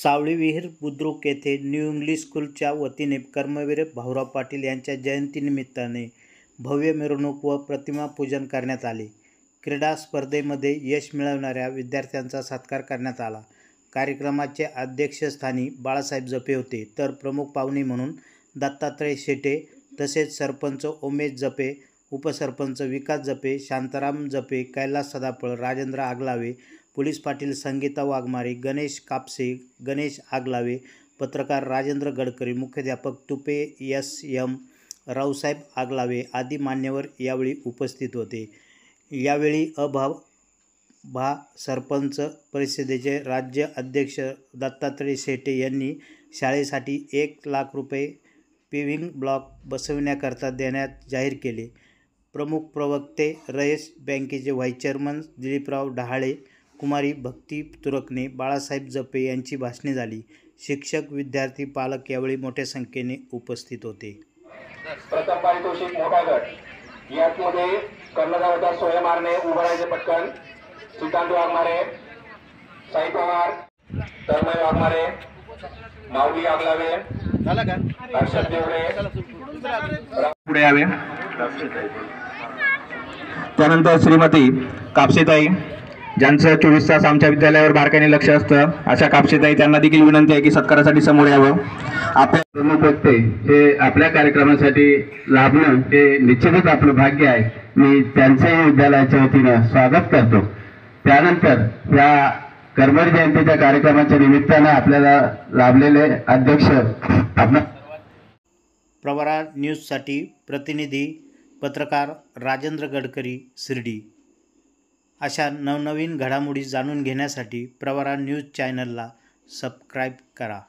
सावळी विहीर बुद्रुक येथे new English स्कूलच्या वतीने कर्मवीर भाऊराव पाटील यांच्या जयंतीनिमित्ताने भव्य मिरवणूक व प्रतिमा पूजन करण्यात आले। क्रीडा स्पर्धेमध्ये यश मिळवणाऱ्या विद्यार्थ्यांचा सत्कार करण्यात आला। कार्यक्रमाचे अध्यक्षस्थानी बाळासाहेब जपे होते, तर प्रमुख पाहुणे म्हणून दत्तात्रय शेटे तसेच सरपंच उमेश जपे, उपसरपंच विकास जपे, शांताराम जपे, कैलास सदाफळ, राजेंद्र आगलावे, पोलीस पाटील संगीता वाघमारे, गणेश कापसे, गणेश आगलावे, पत्रकार राजेंद्र गडकरी, मुख्याध्यापक तुपे एस.एम. रावसाहेब आगलावे आदी मान्यवर यावेळी उपस्थित होते। यावेळी भा सरपंच परिषदेचे राज्य अध्यक्ष दत्तात्रय शेटे यांनी शाळेसाठी 1 लाख रुपये पेव्हिंग ब्लॉक बसविण्याकरता देण्यात जाहीर केले। प्रमुख प्रवक्ते रयत बँकेचे व्हाईस चेअरमन दिलीपराव डहाळे, कुमारी भक्ती तुरकणे, बाळासाहेब जपे यांची भाषणे झाली। शिक्षक, विद्यार्थी, पालक यावेळी मोठ्या संख्येने उपस्थित होते। प्रथम पारितोषिक मोठा गट यामध्ये कर्णधाराचा सोय मारणे, उभारायचे पटकन, श्रीकांत वाघमारे, साई पवार, तन्मय वाघमारे, माऊली आगलावे, हर्षद देवरे पुढे यावे। त्यानंतर श्रीमती कापसेताई, ज्यांचं 24 तास आमच्या विद्यालयावर बारकाईने लक्ष असतं, अशा कापसेताई त्यांना देखील विनंती आहे की सत्कारासाठी समोर यावं। आपल्या प्रमुख वक्ते हे आपल्या कार्यक्रमासाठी लाभणं हे निश्चितच आपलं भाग्य आहे। मी त्यांचेही विद्यालयाच्या वतीनं स्वागत करतो। त्यानंतर या कर्मवीर जयंतीच्या कार्यक्रमाच्या निमित्तानं आपल्याला लाभलेले अध्यक्ष प्रवरा न्यूजसाठी प्रतिनिधी पत्रकार राजेंद्र गडकरी, शिर्डी। अशा नवनवीन घडामोडी जाणून घेण्यासाठी प्रवरा न्यूज चॅनलला सबस्क्राईब करा।